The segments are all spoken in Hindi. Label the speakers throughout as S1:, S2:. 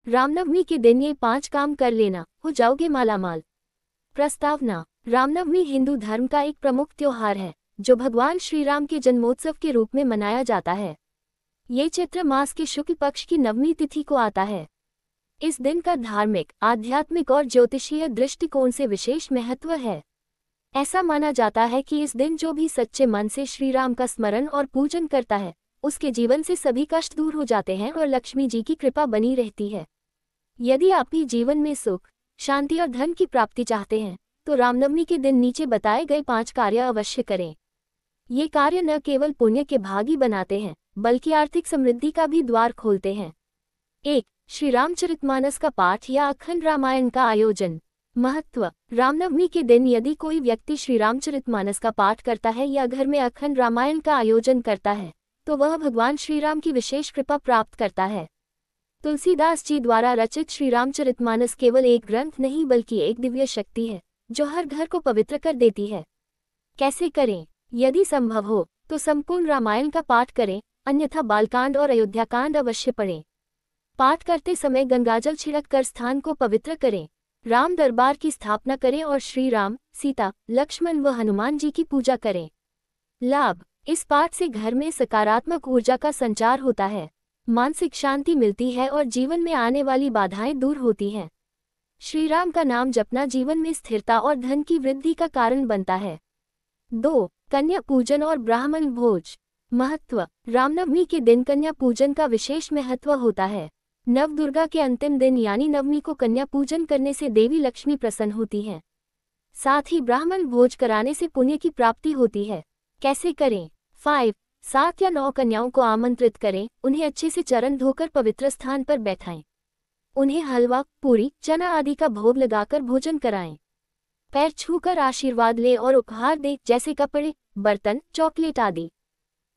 S1: रामनवमी के दिन ये 5 काम कर लेना, हो जाओगे मालामाल। प्रस्तावना। रामनवमी हिंदू धर्म का एक प्रमुख त्योहार है जो भगवान श्री राम के जन्मोत्सव के रूप में मनाया जाता है। ये चैत्र मास के शुक्ल पक्ष की नवमी तिथि को आता है। इस दिन का धार्मिक, आध्यात्मिक और ज्योतिषीय दृष्टिकोण से विशेष महत्व है। ऐसा माना जाता है कि इस दिन जो भी सच्चे मन से श्री राम का स्मरण और पूजन करता है, उसके जीवन से सभी कष्ट दूर हो जाते हैं और लक्ष्मी जी की कृपा बनी रहती है। यदि आप भी जीवन में सुख, शांति और धन की प्राप्ति चाहते हैं, तो रामनवमी के दिन नीचे बताए गए 5 कार्य अवश्य करें। ये कार्य न केवल पुण्य के भागी बनाते हैं, बल्कि आर्थिक समृद्धि का भी द्वार खोलते हैं। 1. श्री रामचरितमानस का पाठ या अखंड रामायण का आयोजन। महत्व। रामनवमी के दिन यदि कोई व्यक्ति श्री रामचरितमानस का पाठ करता है या घर में अखंड रामायण का आयोजन करता है, तो वह भगवान श्री राम की विशेष कृपा प्राप्त करता है। तुलसीदास जी द्वारा रचित श्री रामचरितमानस केवल एक ग्रंथ नहीं बल्कि एक दिव्य शक्ति है जो हर घर को पवित्र कर देती है। कैसे करें? यदि संभव हो तो संपूर्ण रामायण का पाठ करें, अन्यथा बालकांड और अयोध्याकांड अवश्य पढ़ें। पाठ करते समय गंगाजल छिड़क कर स्थान को पवित्र करें। राम दरबार की स्थापना करें और श्री राम, सीता, लक्ष्मण व हनुमान जी की पूजा करें। लाभ। इस पाठ से घर में सकारात्मक ऊर्जा का संचार होता है, मानसिक शांति मिलती है और जीवन में आने वाली बाधाएं दूर होती हैं। श्री राम का नाम जपना जीवन में स्थिरता और धन की वृद्धि का कारण बनता है। 2. कन्या पूजन और ब्राह्मण भोज। महत्व। रामनवमी के दिन कन्या पूजन का विशेष महत्व होता है। नवदुर्गा के अंतिम दिन यानी नवमी को कन्या पूजन करने से देवी लक्ष्मी प्रसन्न होती हैं। साथ ही ब्राह्मण भोज कराने से पुण्य की प्राप्ति होती है। कैसे करें? 5. 7 या 9 कन्याओं को आमंत्रित करें, उन्हें अच्छे से चरण धोकर पवित्र स्थान पर बैठाएं। उन्हें हलवा, पूरी, चना आदि का भोग लगाकर भोजन कराएं। पैर छूकर आशीर्वाद लें और उपहार दें, जैसे कपड़े, बर्तन, चॉकलेट आदि।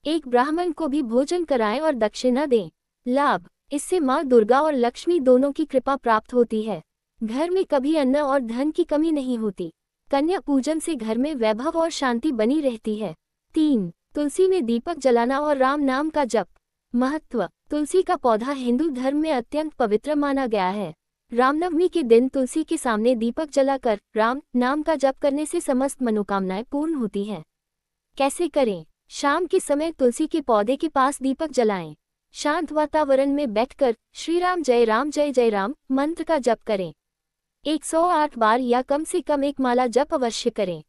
S1: एक ब्राह्मण को भी भोजन कराएं और दक्षिणा दें। लाभ। इससे माँ दुर्गा और लक्ष्मी दोनों की कृपा प्राप्त होती है। घर में कभी अन्न और धन की कमी नहीं होती। कन्या पूजन से घर में वैभव और शांति बनी रहती है। 3. तुलसी में दीपक जलाना और राम नाम का जप। महत्व। तुलसी का पौधा हिंदू धर्म में अत्यंत पवित्र माना गया है। रामनवमी के दिन तुलसी के सामने दीपक जलाकर राम नाम का जप करने से समस्त मनोकामनाएं पूर्ण होती हैं। कैसे करें? शाम के समय तुलसी के पौधे के पास दीपक जलाएं। शांत वातावरण में बैठकर श्री राम जय जय राम मंत्र का जप करें। 108 बार या कम से कम एक माला जप अवश्य करें।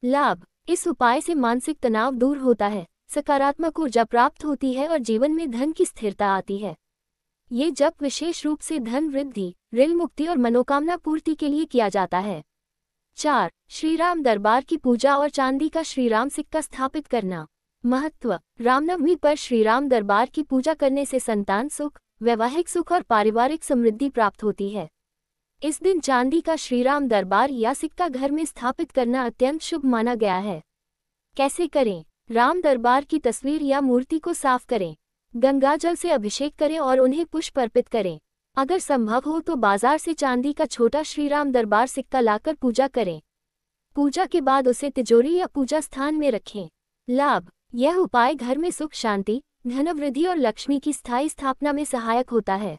S1: लाभ। इस उपाय से मानसिक तनाव दूर होता है, सकारात्मक ऊर्जा प्राप्त होती है और जीवन में धन की स्थिरता आती है। ये जप विशेष रूप से धन वृद्धि, ऋण मुक्ति और मनोकामना पूर्ति के लिए किया जाता है। 4. श्री राम दरबार की पूजा और चांदी का श्री राम सिक्का स्थापित करना। महत्व। रामनवमी पर श्री राम दरबार की पूजा करने से संतान सुख, वैवाहिक सुख और पारिवारिक समृद्धि प्राप्त होती है। इस दिन चांदी का श्री राम दरबार या सिक्का घर में स्थापित करना अत्यंत शुभ माना गया है। कैसे करें? राम दरबार की तस्वीर या मूर्ति को साफ करें, गंगाजल से अभिषेक करें और उन्हें पुष्प अर्पित करें। अगर संभव हो तो बाजार से चांदी का छोटा श्री राम दरबार सिक्का लाकर पूजा करें। पूजा के बाद उसे तिजोरी या पूजा स्थान में रखें। लाभ। यह उपाय घर में सुख शांति, धनवृद्धि और लक्ष्मी की स्थायी स्थापना में सहायक होता है।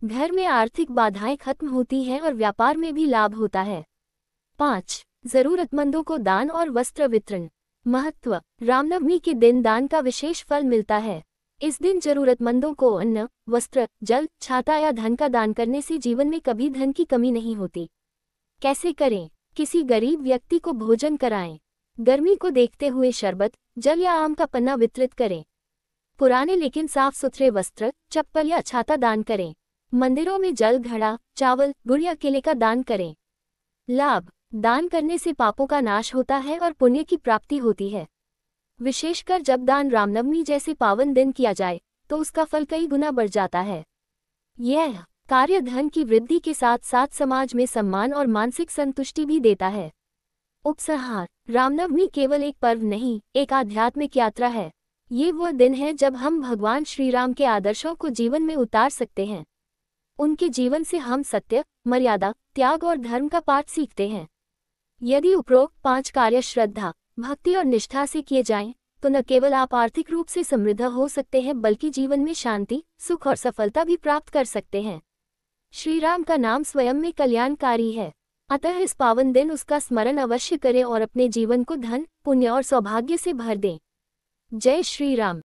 S1: घर में आर्थिक बाधाएं खत्म होती हैं और व्यापार में भी लाभ होता है। 5. जरूरतमंदों को दान और वस्त्र वितरण। महत्व। रामनवमी के दिन दान का विशेष फल मिलता है। इस दिन जरूरतमंदों को अन्न, वस्त्र, जल, छाता या धन का दान करने से जीवन में कभी धन की कमी नहीं होती। कैसे करें? किसी गरीब व्यक्ति को भोजन कराएं। गर्मी को देखते हुए शरबत, जल या आम का पन्ना वितरित करें। पुराने लेकिन साफ सुथरे वस्त्र, चप्पल या छाता दान करें। मंदिरों में जल घड़ा, चावल, गुड़ या केले का दान करें। लाभ। दान करने से पापों का नाश होता है और पुण्य की प्राप्ति होती है। विशेषकर जब दान रामनवमी जैसे पावन दिन किया जाए तो उसका फल कई गुना बढ़ जाता है। यह कार्य धन की वृद्धि के साथ साथ समाज में सम्मान और मानसिक संतुष्टि भी देता है। उपसंहार। रामनवमी केवल एक पर्व नहीं, एक आध्यात्मिक यात्रा है। ये वो दिन है जब हम भगवान श्री राम के आदर्शों को जीवन में उतार सकते हैं। उनके जीवन से हम सत्य, मर्यादा, त्याग और धर्म का पाठ सीखते हैं। यदि उपरोक्त 5 कार्य श्रद्धा, भक्ति और निष्ठा से किए जाएं, तो न केवल आप आर्थिक रूप से समृद्ध हो सकते हैं बल्कि जीवन में शांति, सुख और सफलता भी प्राप्त कर सकते हैं। श्री राम का नाम स्वयं में कल्याणकारी है, अतः इस पावन दिन उसका स्मरण अवश्य करें और अपने जीवन को धन, पुण्य और सौभाग्य से भर दें। जय श्री राम।